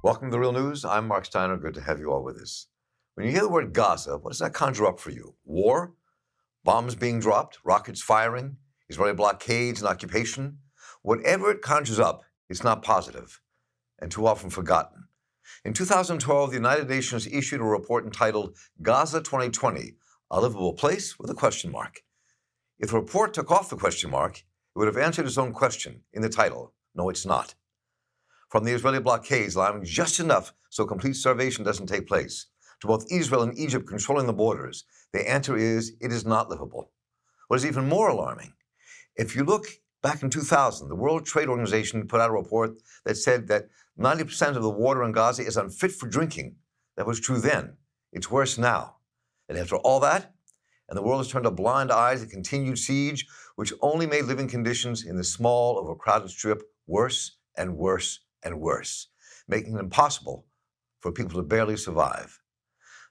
Welcome to The Real News. I'm Mark Steiner. Good to have you all with us. When you hear the word Gaza, what does that conjure up for you? War? Bombs being dropped? Rockets firing? Israeli blockades and occupation? Whatever it conjures up, it's not positive and too often forgotten. In 2012, the United Nations issued a report entitled Gaza 2020, A Livable Place with a question mark. If the report took off the question mark, it would have answered its own question in the title. No, it's not. From the Israeli blockades allowing just enough so complete starvation doesn't take place, to both Israel and Egypt controlling the borders, the answer is it is not livable. What is even more alarming, if you look back in 2000, the World Trade Organization put out a report that said that 90% of the water in Gaza is unfit for drinking. That was true then. It's worse now. And after all that, and the world has turned a blind eye to the continued siege, which only made living conditions in the small, overcrowded strip worse and worse and worse, making it impossible for people to barely survive.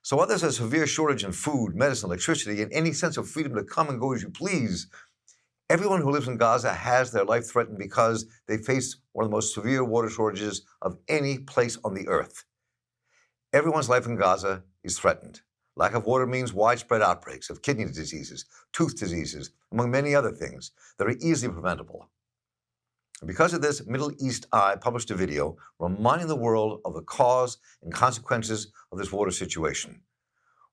So while there's a severe shortage in food, medicine, electricity, and any sense of freedom to come and go as you please, everyone who lives in Gaza has their life threatened because they face one of the most severe water shortages of any place on the earth. Everyone's life in Gaza is threatened. Lack of water means widespread outbreaks of kidney diseases, tooth diseases, among many other things that are easily preventable. And because of this, Middle East Eye published a video reminding the world of the cause and consequences of this water situation.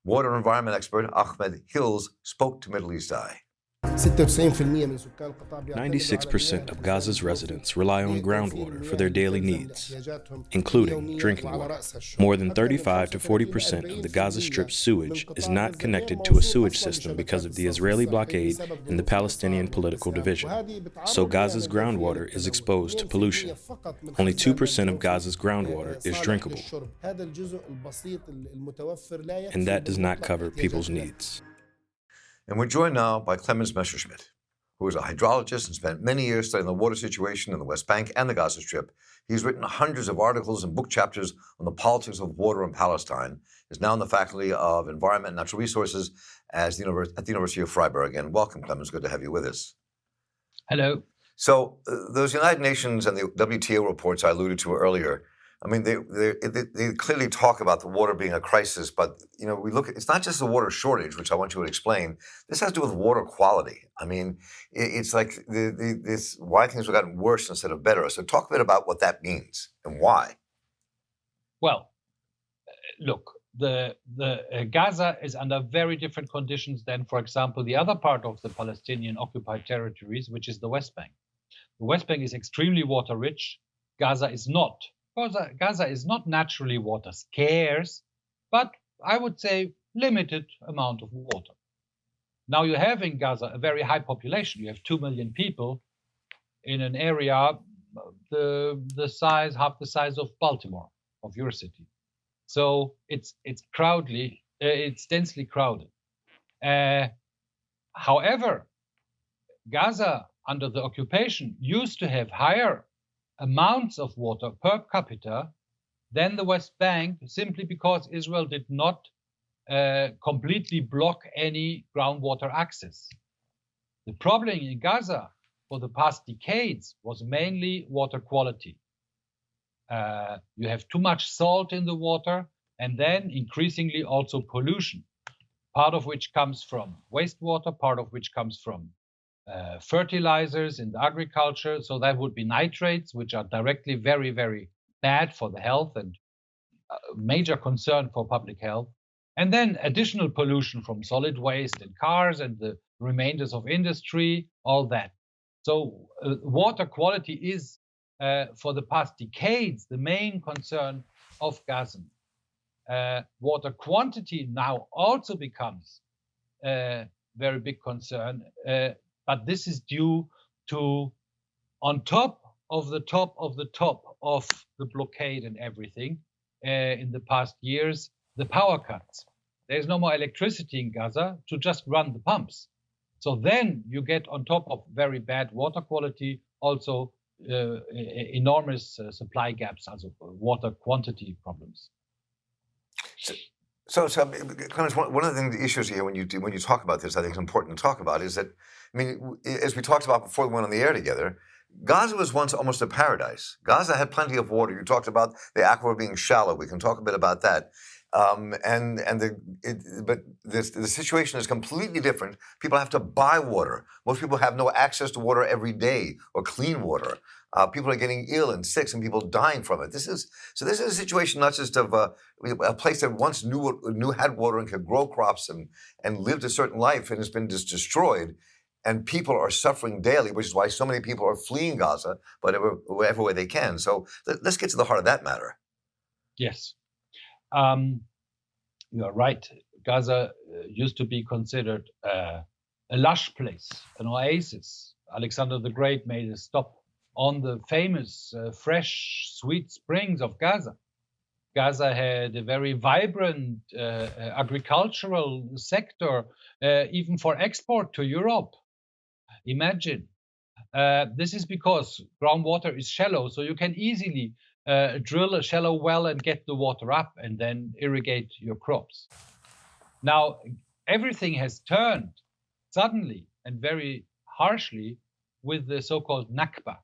Water and environment expert Ahmed Hills spoke to Middle East Eye. 96% of Gaza's residents rely on groundwater for their daily needs, including drinking water. More than 35 to 40% of the Gaza Strip's sewage is not connected to a sewage system because of the Israeli blockade and the Palestinian political division. So Gaza's groundwater is exposed to pollution. Only 2% of Gaza's groundwater is drinkable, and that does not cover people's needs. And we're joined now by Clemens Messerschmitt, who is a hydrologist and spent many years studying the water situation in the West Bank and the Gaza Strip. He's written hundreds of articles and book chapters on the politics of water in Palestine, is now in the Faculty of Environment and Natural Resources at the University of Freiburg. And welcome, Clemens. Good to have you with us. Hello. So those United Nations and the WTO reports I alluded to earlier, I mean, they clearly talk about the water being a crisis, but we look at, it's not just the water shortage, which I want you to explain. This has to do with water quality. I mean, it's like this why things have gotten worse instead of better. So talk a bit about what that means and why. Well, look, the Gaza is under very different conditions than, for example, the other part of the Palestinian occupied territories, which is the West Bank. The West Bank is extremely water rich. Gaza is not. Gaza is not naturally water scarce, but I would say limited amount of water. Now you have in Gaza a very high population. You have 2 million people in an area half the size of Baltimore, of your city. So it's densely crowded. However, Gaza under the occupation used to have higher amounts of water per capita than the West Bank, simply because Israel did not completely block any groundwater access. The problem in Gaza for the past decades was mainly water quality. You have too much salt in the water, and then increasingly also pollution, part of which comes from wastewater, part of which comes from fertilizers in the agriculture. So that would be nitrates, which are directly very, very bad for the health and a major concern for public health. And then additional pollution from solid waste in cars and the remainders of industry, all that. So water quality is, for the past decades, the main concern of Gaza. Water quantity now also becomes a very big concern. But this is due to, on top of the top of the blockade and everything in the past years, the power cuts. There's no more electricity in Gaza to just run the pumps. So then you get, on top of very bad water quality, also enormous supply gaps, also water quantity problems. So Clemens, one of the issues here when you talk about this, I think it's important to talk about, is that, I mean, as we talked about before we went on the air together, Gaza was once almost a paradise. Gaza had plenty of water. You talked about the aquifer being shallow. We can talk a bit about that. But the situation is completely different. People have to buy water. Most people have no access to water every day or clean water. People are getting ill and sick, and people dying from it. This is a situation not just of a place that once had water and could grow crops and lived a certain life, and has been just destroyed. And people are suffering daily, which is why so many people are fleeing Gaza, whatever way they can. So let's get to the heart of that matter. Yes. You are right. Gaza used to be considered a lush place, an oasis. Alexander the Great made a stop on the famous fresh, sweet springs of Gaza. Gaza had a very vibrant agricultural sector, even for export to Europe. Imagine. This is because groundwater is shallow, so you can easily drill a shallow well and get the water up and then irrigate your crops. Now, everything has turned suddenly and very harshly with the so-called Nakba,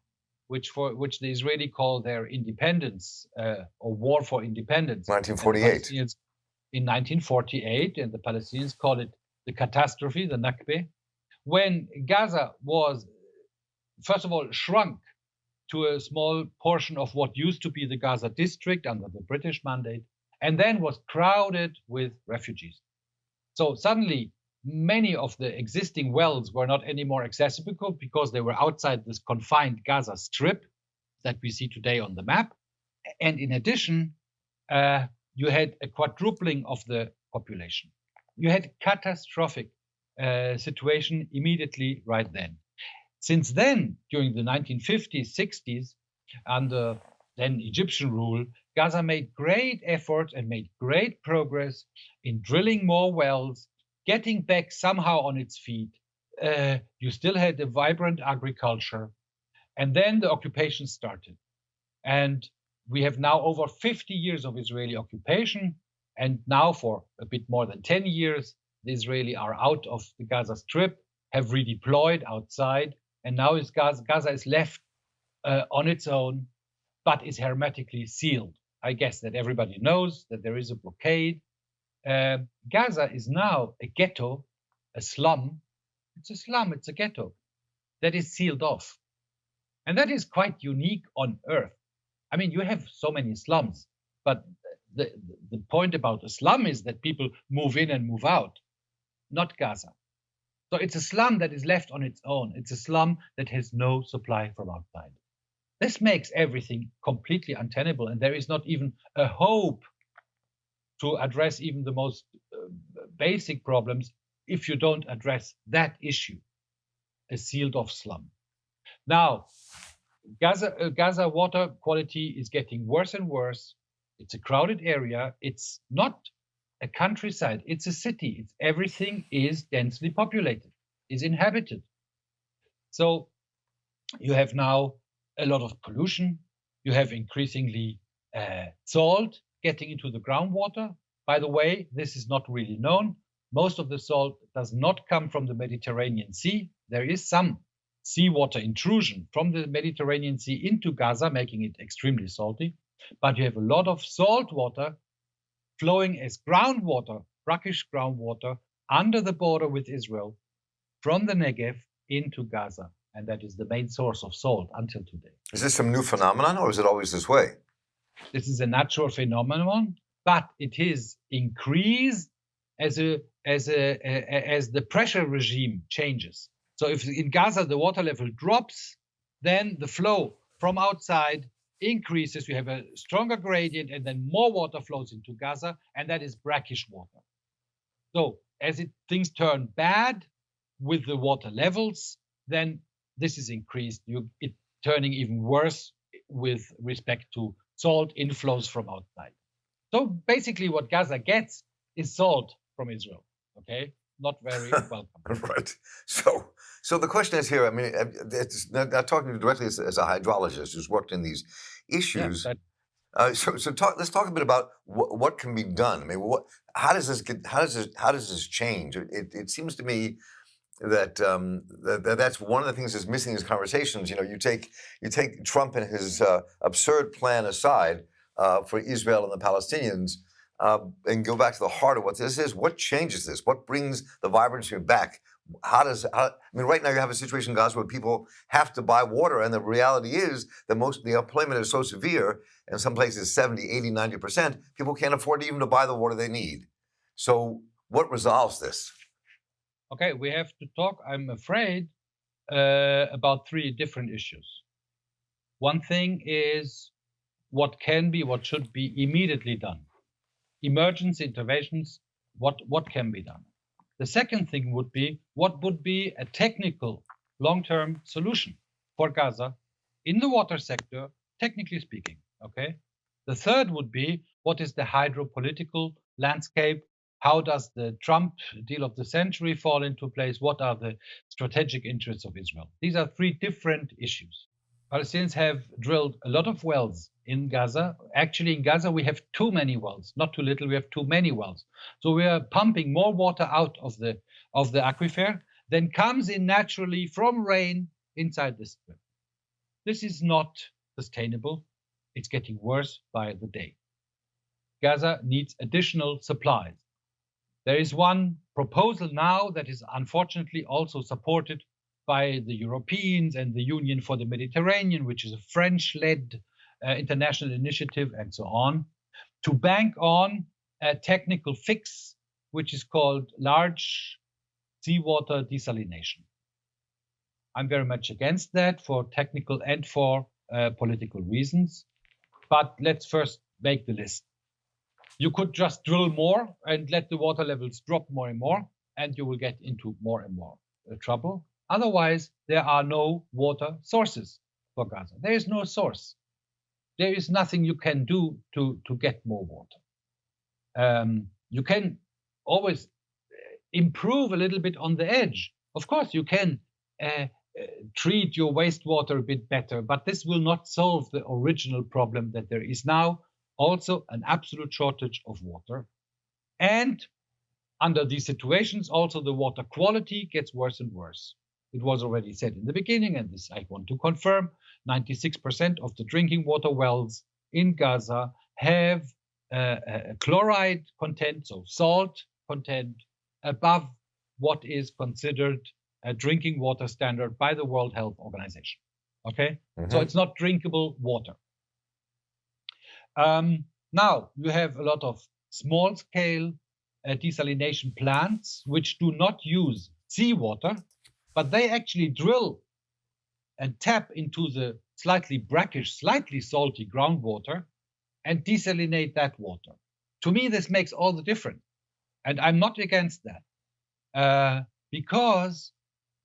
which the Israeli call their independence or war for independence. 1948. In 1948, and the Palestinians call it the catastrophe, the Nakba, when Gaza was, first of all, shrunk to a small portion of what used to be the Gaza district under the British mandate, and then was crowded with refugees. So suddenly, many of the existing wells were not anymore accessible because they were outside this confined Gaza Strip that we see today on the map. And in addition, you had a quadrupling of the population. You had catastrophic situation immediately right then. Since then, during the 1950s, 60s, under then Egyptian rule, Gaza made great efforts and made great progress in drilling more wells, getting back somehow on its feet. You still had a vibrant agriculture. And then the occupation started. And we have now over 50 years of Israeli occupation. And now for a bit more than 10 years, the Israeli are out of the Gaza Strip, have redeployed outside. And now Gaza is left on its own, but is hermetically sealed. I guess that everybody knows that there is a blockade. Gaza is now a ghetto, a slum. It's a slum, it's a ghetto that is sealed off. And that is quite unique on Earth. I mean, you have so many slums, but the point about a slum is that people move in and move out, not Gaza. So it's a slum that is left on its own. It's a slum that has no supply from outside. This makes everything completely untenable, and there is not even a hope to address even the most basic problems if you don't address that issue, a sealed-off slum. Now, Gaza water quality is getting worse and worse. It's a crowded area. It's not a countryside. It's a city. Everything is densely populated, is inhabited. So you have now a lot of pollution. You have increasingly salt getting into the groundwater. By the way, this is not really known. Most of the salt does not come from the Mediterranean Sea. There is some seawater intrusion from the Mediterranean Sea into Gaza, making it extremely salty. But you have a lot of salt water flowing as groundwater, brackish groundwater, under the border with Israel, from the Negev into Gaza. And that is the main source of salt until today. Is this some new phenomenon, or is it always this way? This is a natural phenomenon, but it is increased as the pressure regime changes. So if in Gaza the water level drops, then the flow from outside increases. You have a stronger gradient, and then more water flows into Gaza, and that is brackish water. So as things turn bad with the water levels, then this is increased. It turning even worse with respect to salt inflows from outside. So basically what Gaza gets is salt from Israel, okay? Not very welcome. Right. So the question is here, I mean, it's not talking to you directly as a hydrologist who's worked in these issues. Yeah, let's talk a bit about what can be done. I mean, how does this change? It seems to me that's one of the things that's missing in these conversations. You take Trump and his absurd plan aside for Israel and the Palestinians, and go back to the heart of what this is. What changes this? What brings the vibrancy back? I mean, right now you have a situation in Gaza where people have to buy water, and the reality is that most of the unemployment is so severe, in some places 70, 80, 90%, people can't afford even to buy the water they need. So what resolves this? Okay, we have to talk, I'm afraid, about three different issues. One thing is what should be immediately done. Emergency interventions, what can be done. The second thing would be, what would be a technical long-term solution for Gaza in the water sector, technically speaking, okay? The third would be, what is the hydropolitical landscape? How does the Trump deal of the century fall into place? What are the strategic interests of Israel? These are three different issues. Palestinians have drilled a lot of wells in Gaza. Actually, in Gaza, we have too many wells, not too little, we have too many wells. So we are pumping more water out of the aquifer than comes in naturally from rain inside the strip. This is not sustainable. It's getting worse by the day. Gaza needs additional supplies. There is one proposal now that is unfortunately also supported by the Europeans and the Union for the Mediterranean, which is a French-led international initiative and so on, to bank on a technical fix, which is called large seawater desalination. I'm very much against that for technical and for political reasons. But let's first make the list. You could just drill more and let the water levels drop more and more, and you will get into more and more trouble. Otherwise, there are no water sources for Gaza. There is no source. There is nothing you can do to get more water. You can always improve a little bit on the edge. Of course, you can treat your wastewater a bit better, but this will not solve the original problem that there is now also an absolute shortage of water. And under these situations, also the water quality gets worse and worse. It was already said in the beginning, and this I want to confirm, 96% of the drinking water wells in Gaza have a chloride content, so salt content, above what is considered a drinking water standard by the World Health Organization. Okay? Mm-hmm. So it's not drinkable water. Now, you have a lot of small-scale desalination plants which do not use seawater, but they actually drill and tap into the slightly brackish, slightly salty groundwater and desalinate that water. To me, this makes all the difference. And I'm not against that because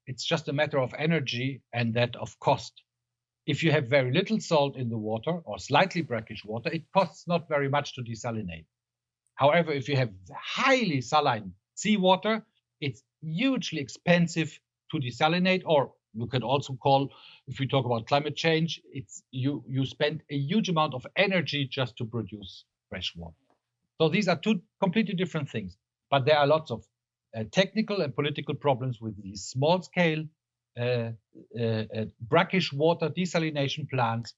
it's just a matter of energy and that of cost. If you have very little salt in the water or slightly brackish water, it costs not very much to desalinate. However, if you have highly saline seawater, it's hugely expensive to desalinate, or you can also call, if we talk about climate change, it's you spend a huge amount of energy just to produce fresh water. So these are two completely different things. But there are lots of technical and political problems with these small-scale brackish water desalination plants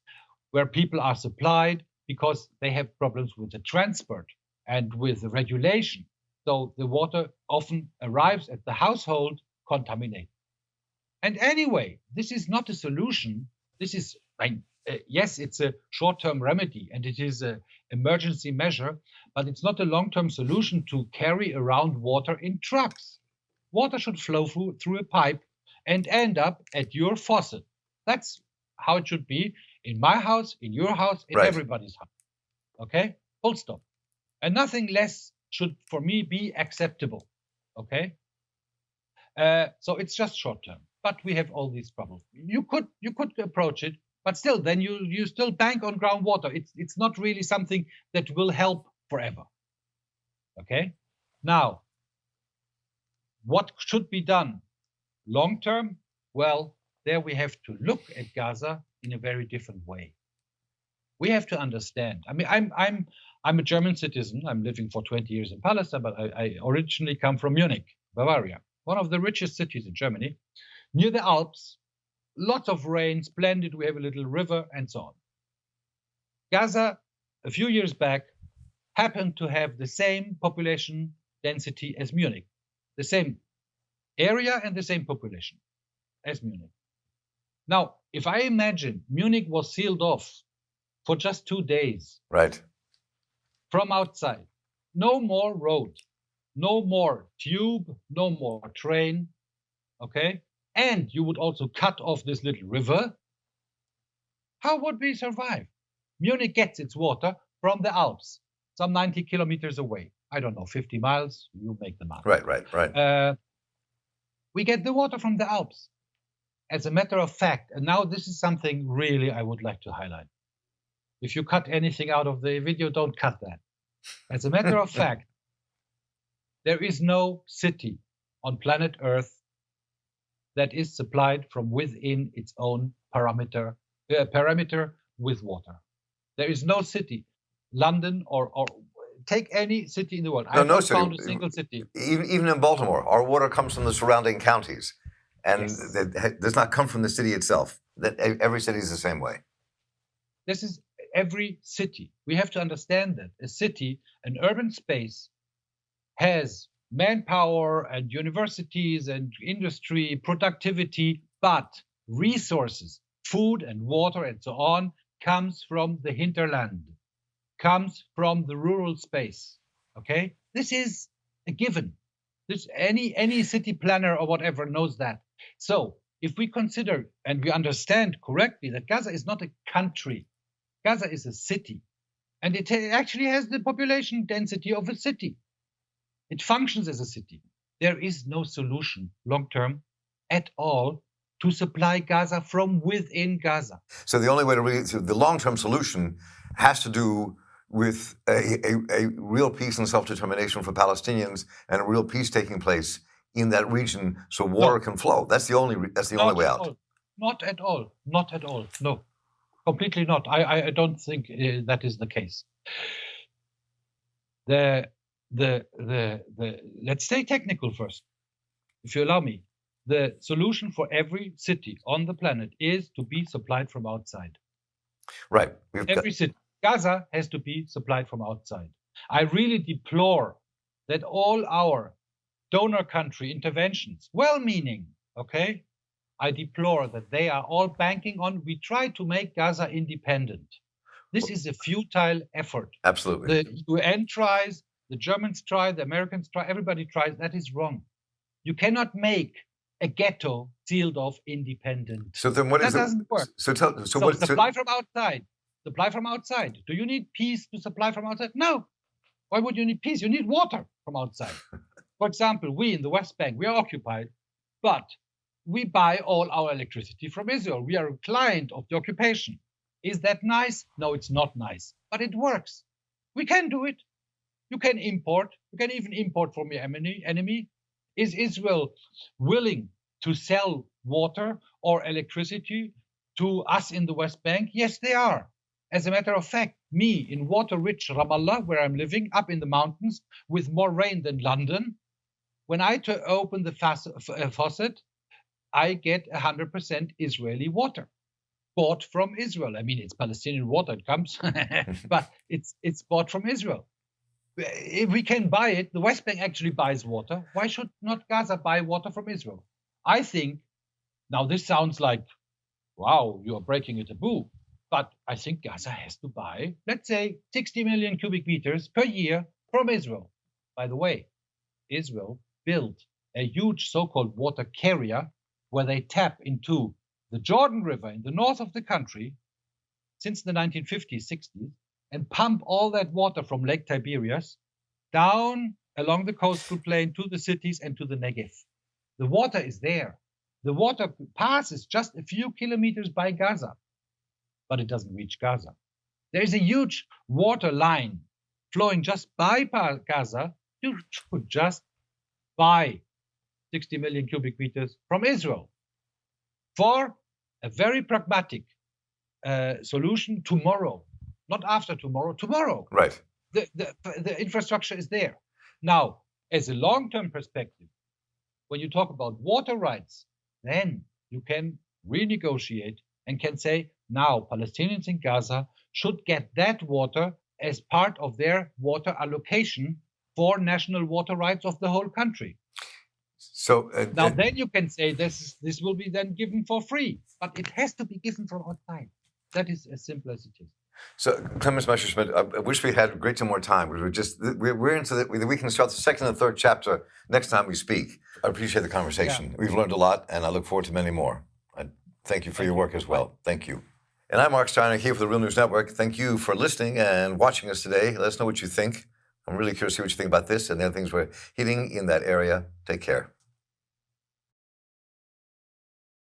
where people are supplied because they have problems with the transport and with the regulation. So the water often arrives at the household contaminated. And anyway, this is not a solution. This is, yes, it's a short-term remedy and it is an emergency measure, but it's not a long-term solution to carry around water in trucks. Water should flow through a pipe and end up at your faucet. That's how it should be in my house, in your house, in everybody's house. Okay? Full stop. And nothing less should, for me, be acceptable. Okay? So it's just short term. But we have all these problems. You could approach it, but still, then you still bank on groundwater. It's not really something that will help forever. Okay? Now, what should be done long term? Well, there we have to look at Gaza in a very different way. We have to understand. I mean, I'm a German citizen. I'm living for 20 years in Palestine, but I originally come from Munich, Bavaria. one of the richest cities in Germany, near the Alps, lots of rain, splendid, we have a little river, and so on. Gaza, a few years back, happened to have the same population density as Munich, the same area and the same population as Munich. Now, if I imagine Munich was sealed off for just 2 days, right, from outside, no more road, no more tube, no more train, okay? And you would also cut off this little river, how would we survive? Munich gets its water from the Alps, some 90 kilometers away. I don't know, 50 miles, you make the math. Right. We get the water from the Alps. As a matter of fact, and now this is something really I would like to highlight. If you cut anything out of the video, don't cut that. As a matter of fact, there is no city on planet Earth that is supplied from within its own perimeter with water. There is no city, London or take any city in the world. I have not found a single city. Even in Baltimore, our water comes from the surrounding counties, and Yes. it does not come from the city itself. That every city is the same way. This is every city. We have to understand that a city, an urban space, has manpower and universities and industry, productivity, but resources, food and water and so on, comes from the hinterland, comes from the rural space. Okay? This is a given. This any city planner or whatever knows that. So if we consider and we understand correctly that Gaza is not a country, Gaza is a city, and it actually has the population density of a city. It functions as a city. There is no solution long-term at all to supply Gaza from within Gaza. So the only way the long-term solution has to do with a real peace and self-determination for Palestinians and a real peace taking place in that region, so water can flow. That's the only way out. Not at all. No, completely not. I don't think that is the case. Let's stay technical first, if you allow me. The solution for every city on the planet is to be supplied from outside. Right. Every city. Gaza has to be supplied from outside. I really deplore that all our donor country interventions, well-meaning, okay, I deplore that they are all banking on, we try to make Gaza independent. This is a futile effort. Absolutely. The UN tries, the Germans try, the Americans try, everybody tries. That is wrong. You cannot make a ghetto sealed off independent. So then what that is doesn't work. So supply from outside. Supply from outside. Do you need peace to supply from outside? No. Why would you need peace? You need water from outside. For example, we in the West Bank, we are occupied, but we buy all our electricity from Israel. We are a client of the occupation. Is that nice? No, it's not nice, but it works. We can do it. You can import. You can even import from your enemy. Is Israel willing to sell water or electricity to us in the West Bank? Yes, they are. As a matter of fact, me in water-rich Ramallah, where I'm living, up in the mountains, with more rain than London, when I open the faucet, I get 100% Israeli water, bought from Israel. I mean, it's Palestinian water, it comes, but it's bought from Israel. If we can buy it, the West Bank actually buys water. Why should not Gaza buy water from Israel? I think, now this sounds like, wow, you are breaking a taboo. But I think Gaza has to buy, let's say, 60 million cubic meters per year from Israel. By the way, Israel built a huge so-called water carrier where they tap into the Jordan River in the north of the country since the 1950s, 60s, and pump all that water from Lake Tiberias down along the coastal plain to the cities and to the Negev. The water is there. The water passes just a few kilometers by Gaza, but it doesn't reach Gaza. There is a huge water line flowing just by Gaza. You should just buy 60 million cubic meters from Israel for a very pragmatic solution tomorrow, not after tomorrow, tomorrow. Right. The infrastructure is there. Now, as a long-term perspective, when you talk about water rights, then you can renegotiate and can say, now Palestinians in Gaza should get that water as part of their water allocation for national water rights of the whole country. So now then you can say this will be then given for free, but it has to be given from outside. That is as simple as it is. So, Clemens Messerschmitt, I wish we had a great deal more time. We're into we can start the second and third chapter next time we speak. I appreciate the conversation. Yeah. We've learned a lot, and I look forward to many more. I thank you for your work as well. Thank you. And I'm Mark Steiner here for the Real News Network. Thank you for listening and watching us today. Let us know what you think. I'm really curious to see what you think about this and the other things we're hitting in that area. Take care.